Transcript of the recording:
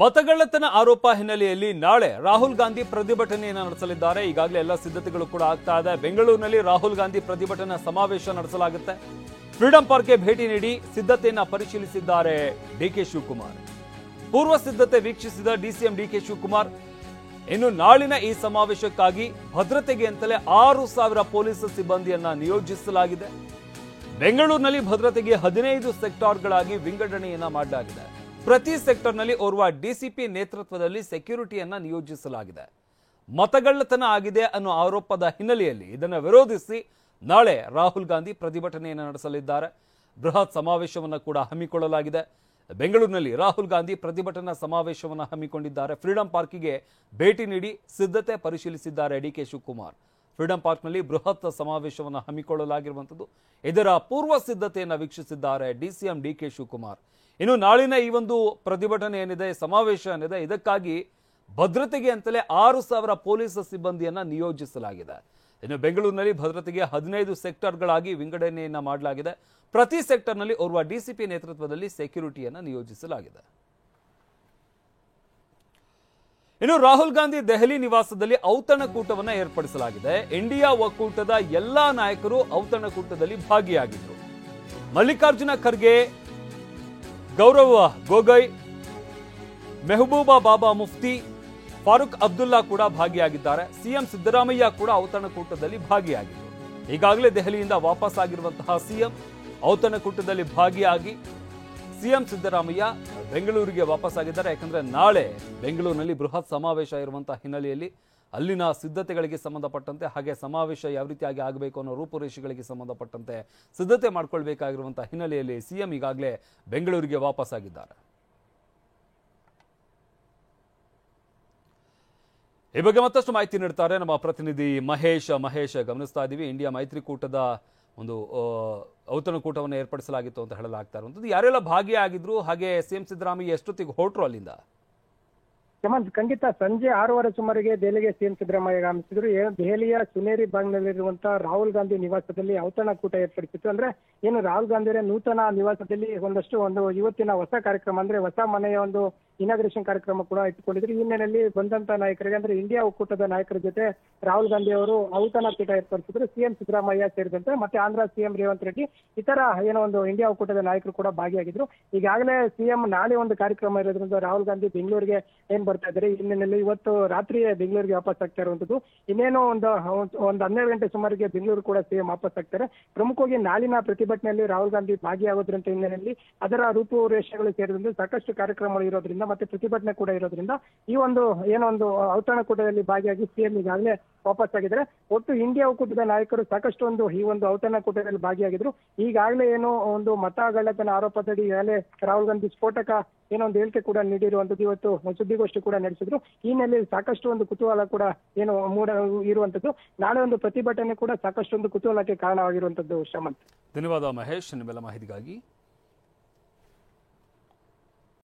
ಮತಗಳ್ಳತನ ಆರೋಪ ಹಿನ್ನೆಲೆಯಲ್ಲಿ ನಾಳೆ ರಾಹುಲ್ ಗಾಂಧಿ ಪ್ರತಿಭಟನೆಯನ್ನು ನಡೆಸಲಿದ್ದಾರೆ. ಈಗಾಗಲೇ ಎಲ್ಲ ಸಿದ್ಧತೆಗಳು ಕೂಡ ಆಗ್ತಾ ಇದೆ. ಬೆಂಗಳೂರಿನಲ್ಲಿ ರಾಹುಲ್ ಗಾಂಧಿ ಪ್ರತಿಭಟನಾ ಸಮಾವೇಶ ನಡೆಸಲಾಗುತ್ತೆ. ಫ್ರೀಡಂ ಪಾರ್ಕ್ಗೆ ಭೇಟಿ ನೀಡಿ ಸಿದ್ಧತೆಯನ್ನ ಪರಿಶೀಲಿಸಿದ್ದಾರೆ ಡಿಕೆ ಶಿವಕುಮಾರ್. ಪೂರ್ವ ಸಿದ್ಧತೆ ವೀಕ್ಷಿಸಿದ ಡಿಸಿಎಂ ಡಿಕೆ ಶಿವಕುಮಾರ್ ಇನ್ನು ನಾಳಿನ ಈ ಸಮಾವೇಶಕ್ಕಾಗಿ ಭದ್ರತೆಗೆ ಅಂತಲೇ 6,000 ಪೊಲೀಸ್ ಸಿಬ್ಬಂದಿಯನ್ನ ನಿಯೋಜಿಸಲಾಗಿದೆ. ಬೆಂಗಳೂರಿನಲ್ಲಿ ಭದ್ರತೆಗೆ 15 ಸೆಕ್ಟಾರ್ಗಳಾಗಿ ವಿಂಗಡಣೆಯನ್ನ ಮಾಡಲಾಗಿದೆ. ಪ್ರತಿ ಸೆಕ್ಟರ್ನಲ್ಲಿ ಓರ್ವ ಡಿಸಿಪಿ ನೇತೃತ್ವದಲ್ಲಿ ಸೆಕ್ಯೂರಿಟಿಯನ್ನ ನಿಯೋಜಿಸಲಾಗಿದೆ. ಮತಗಳ್ಳತನ ಆಗಿದೆ ಅನ್ನೋ ಆರೋಪದ ಹಿನ್ನೆಲೆಯಲ್ಲಿ ಇದನ್ನು ವಿರೋಧಿಸಿ ನಾಳೆ ರಾಹುಲ್ ಗಾಂಧಿ ಪ್ರತಿಭಟನೆಯನ್ನು ನಡೆಸಲಿದ್ದಾರೆ. ಬೃಹತ್ ಸಮಾವೇಶವನ್ನು ಕೂಡ ಹಮ್ಮಿಕೊಳ್ಳಲಾಗಿದೆ. ಬೆಂಗಳೂರಿನಲ್ಲಿ ರಾಹುಲ್ ಗಾಂಧಿ ಪ್ರತಿಭಟನಾ ಸಮಾವೇಶವನ್ನು ಹಮ್ಮಿಕೊಂಡಿದ್ದಾರೆ. ಫ್ರೀಡಂ ಪಾರ್ಕಿಗೆ ಭೇಟಿ ನೀಡಿ ಸಿದ್ಧತೆ ಪರಿಶೀಲಿಸಿದ್ದಾರೆ ಡಿಕೆ ಶಿವಕುಮಾರ್. ಫ್ರೀಡಂ ಪಾರ್ಕ್ನಲ್ಲಿ ಬೃಹತ್ ಸಮಾವೇಶವನ್ನು ಹಮ್ಮಿಕೊಳ್ಳಲಾಗಿರುವಂಥದ್ದು. ಇದರ ಪೂರ್ವ ಸಿದ್ಧತೆಯನ್ನು ವೀಕ್ಷಿಸಿದ್ದಾರೆ ಡಿಸಿಎಂ ಡಿಕೆ ಶಿವಕುಮಾರ್. ಇನ್ನು ನಾಳಿನ ಈ ಒಂದು ಪ್ರತಿಭಟನೆ ಏನಿದೆ, ಸಮಾವೇಶ ಏನಿದೆ, ಇದಕ್ಕಾಗಿ ಭದ್ರತೆಗೆ ಅಂತಲೇ 6,000 ಪೊಲೀಸ್ ಸಿಬ್ಬಂದಿಯನ್ನ ನಿಯೋಜಿಸಲಾಗಿದೆ. ಇನ್ನು ಬೆಂಗಳೂರಿನಲ್ಲಿ ಭದ್ರತೆಗೆ 15 ಸೆಕ್ಟರ್ಗಳಾಗಿ ವಿಂಗಡಣೆಯನ್ನ ಮಾಡಲಾಗಿದೆ. ಪ್ರತಿ ಸೆಕ್ಟರ್ನಲ್ಲಿ ಓರ್ವ ಡಿಸಿಪಿ ನೇತೃತ್ವದಲ್ಲಿ ಸೆಕ್ಯೂರಿಟಿಯನ್ನ ನಿಯೋಜಿಸಲಾಗಿದೆ. ಇನ್ನು ರಾಹುಲ್ ಗಾಂಧಿ ದೆಹಲಿ ನಿವಾಸದಲ್ಲಿ ಔತಣಕೂಟವನ್ನು ಏರ್ಪಡಿಸಲಾಗಿದೆ. ಇಂಡಿಯಾ ಒಕ್ಕೂಟದ ಎಲ್ಲಾ ನಾಯಕರು ಔತಣಕೂಟದಲ್ಲಿ ಭಾಗಿಯಾಗಿದ್ದರು. ಮಲ್ಲಿಕಾರ್ಜುನ ಖರ್ಗೆ, ಗೌರವ್ ಗೊಗೊಯ್, ಮೆಹಬೂಬಾ ಬಾಬಾ ಮುಫ್ತಿ, ಫಾರೂಕ್ ಅಬ್ದುಲ್ಲಾ ಕೂಡ ಭಾಗಿಯಾಗಿದ್ದಾರೆ. ಸಿಎಂ ಸಿದ್ದರಾಮಯ್ಯ ಕೂಡ ಔತಣಕೂಟದಲ್ಲಿ ಭಾಗಿಯಾಗಿದ್ದರು. ಈಗಾಗಲೇ ದೆಹಲಿಯಿಂದ ವಾಪಸ್ ಆಗಿರುವಂತಹ ಸಿಎಂ ಔತಣಕೂಟದಲ್ಲಿ ಭಾಗಿಯಾಗಿ ಸಿಎಂ ಸಿದ್ದರಾಮಯ್ಯ ಬೆಂಗಳೂರಿಗೆ ವಾಪಸ್ ಆಗಿದ್ದಾರೆ. ಯಾಕಂದ್ರೆ ನಾಳೆ ಬೆಂಗಳೂರಿನಲ್ಲಿ ಬೃಹತ್ ಸಮಾವೇಶ ಇರುವಂತಹ ಹಿನ್ನೆಲೆಯಲ್ಲಿ ಅಲ್ಲಿನ ಸಿದ್ಧತೆಗಳಿಗೆ ಸಂಬಂಧಪಟ್ಟಂತೆ, ಹಾಗೆ ಸಮಾವೇಶ ಯಾವ ರೀತಿಯಾಗಿ ಆಗಬೇಕು ಅನ್ನೋ ರೂಪುರೇಷೆಗಳಿಗೆ ಸಂಬಂಧಪಟ್ಟಂತೆ ಸಿದ್ಧತೆ ಮಾಡಿಕೊಳ್ಬೇಕಾಗಿರುವಂತಹ ಹಿನ್ನೆಲೆಯಲ್ಲಿ ಸಿಎಂ ಈಗಾಗಲೇ ಬೆಂಗಳೂರಿಗೆ ವಾಪಸ್ ಆಗಿದ್ದಾರೆ. ಈ ಬಗ್ಗೆ ಮತ್ತಷ್ಟು ಮಾಹಿತಿ ನೀಡ್ತಾರೆ ನಮ್ಮ ಪ್ರತಿನಿಧಿ ಮಹೇಶ್. ಗಮನಿಸ್ತಾ ಇದ್ದೀವಿ, ಇಂಡಿಯಾ ಮೈತ್ರಿಕೂಟದ ಒಂದು ಔತಣಕೂಟವನ್ನು ಏರ್ಪಡಿಸಲಾಗಿತ್ತು ಅಂತ ಹೇಳಲಾಗ್ತಾ ಇರುವಂಥದ್ದು. ಯಾರೆಲ್ಲ ಭಾಗಿಯಾಗಿದ್ರು, ಹಾಗೆ ಸಿಎಂ ಸಿದ್ದರಾಮಯ್ಯ ಎಷ್ಟೊತ್ತಿಗೆ ಹೊರಟರು ಅಲ್ಲಿಂದ? ಖಂಡಿತ ಸಂಜೆ 6:30 ಸುಮಾರಿಗೆ ದೆಹಲಿಗೆ ಸಿಎಂ ಸಿದ್ದರಾಮಯ್ಯ ಆಗಮಿಸಿದ್ರು. ದೆಹಲಿಯ ಸುನೇರಿ ಭಾಗದಲ್ಲಿರುವಂತಹ ರಾಹುಲ್ ಗಾಂಧಿ ನಿವಾಸದಲ್ಲಿ ಔತಣಕೂಟ ಏರ್ಪಡಿಸಿತ್ತು. ಅಂದ್ರೆ ಏನು ರಾಹುಲ್ ಗಾಂಧಿ ನೂತನ ನಿವಾಸದಲ್ಲಿ ಒಂದು ಇವತ್ತಿನ ಹೊಸ ಕಾರ್ಯಕ್ರಮ, ಅಂದ್ರೆ ಹೊಸ ಮನೆಯ ಒಂದು ಇನಾಗ್ರೇಷನ್ ಕಾರ್ಯಕ್ರಮ ಕೂಡ ಇಟ್ಟುಕೊಂಡಿದ್ರು. ಈ ಹಿನ್ನೆಲೆಯಲ್ಲಿ ಬಂದಂತ ನಾಯಕರಿಗೆ, ಅಂದ್ರೆ ಇಂಡಿಯಾ ಒಕ್ಕೂಟದ ನಾಯಕರ ಜೊತೆ ರಾಹುಲ್ ಗಾಂಧಿ ಅವರು ಔತಣಕೂಟ ಏರ್ಪಡಿಸಿದ್ರು. ಸಿಎಂ ಸಿದ್ದರಾಮಯ್ಯ ಸೇರಿದಂತೆ ಮತ್ತೆ ಆಂಧ್ರ ಸಿಎಂ ರೇವಂತ್ ರೆಡ್ಡಿ, ಇತರ ಒಂದು ಇಂಡಿಯಾ ಒಕ್ಕೂಟದ ನಾಯಕರು ಕೂಡ ಭಾಗಿಯಾಗಿದ್ರು. ಈಗಾಗಲೇ ಸಿಎಂ ನಾಳೆ ಒಂದು ಕಾರ್ಯಕ್ರಮ ಇರೋದ್ರಿಂದ ರಾಹುಲ್ ಗಾಂಧಿ ಬೆಂಗಳೂರಿಗೆ ಬರ್ತಾ ಇದ್ದಾರೆ. ಈ ಹಿನ್ನೆಲೆಯಲ್ಲಿ ಇವತ್ತು ರಾತ್ರಿಯೇ ಬೆಂಗಳೂರಿಗೆ ವಾಪಸ್ ಆಗ್ತಾ ಇರುವಂತದ್ದು. ಇನ್ನೇನು ಒಂದು 12 ಗಂಟೆ ಸುಮಾರಿಗೆ ಬೆಂಗಳೂರು ಕೂಡ ಸಿಎಂ ವಾಪಸ್ ಆಗ್ತಾರೆ. ಪ್ರಮುಖವಾಗಿ ನಾಳಿನ ಪ್ರತಿಭಟನೆಯಲ್ಲಿ ರಾಹುಲ್ ಗಾಂಧಿ ಭಾಗಿಯಾಗೋದ್ರಂತ ಹಿನ್ನೆಲೆಯಲ್ಲಿ ಅದರ ರೂಪುರೇಷೆಗಳು ಸೇರಿದಂತೆ ಸಾಕಷ್ಟು ಕಾರ್ಯಕ್ರಮಗಳು ಇರೋದ್ರಿಂದ ಮತ್ತೆ ಪ್ರತಿಭಟನೆ ಕೂಡ ಇರೋದ್ರಿಂದ ಈ ಒಂದು ಔತಣಕೂಟದಲ್ಲಿ ಭಾಗಿಯಾಗಿ ಸಿಎಂ ಈಗಾಗಲೇ ವಾಪಸ್ ಆಗಿದ್ದಾರೆ. ಒಟ್ಟು ಇಂಡಿಯಾ ಒಕ್ಕೂಟದ ನಾಯಕರು ಸಾಕಷ್ಟು ಈ ಒಂದು ಔತಣಕೂಟದಲ್ಲಿ ಭಾಗಿಯಾಗಿದ್ರು. ಈಗಾಗಲೇ ಒಂದು ಮತಗಳ್ಳತನ ಆರೋಪದಡಿ ಈಗಾಗಲೇ ರಾಹುಲ್ ಗಾಂಧಿ ಸ್ಫೋಟಕ ಒಂದು ಹೇಳಿಕೆ ಕೂಡ ನೀಡಿರುವಂತದ್ದು. ಇವತ್ತು ಸುದ್ದಿಗೋಷ್ಠಿ ಕೂಡ ನಡೆಸಿದ್ರು. ಈ ಹಿನ್ನೆಲೆಯಲ್ಲಿ ಸಾಕಷ್ಟು ಒಂದು ಕುತೂಹಲ ಕೂಡ ಇರುವಂತದ್ದು. ನಾಳೆ ಒಂದು ಪ್ರತಿಭಟನೆ ಕೂಡ ಸಾಕಷ್ಟು ಒಂದು ಕುತೂಹಲಕ್ಕೆ ಕಾರಣವಾಗಿರುವಂತದ್ದು. ಶ್ರಮಂತ್, ಧನ್ಯವಾದ ಮಹೇಶ್, ನಿಮ್ಮೆಲ್ಲ ಮಾಹಿತಿಗಾಗಿ.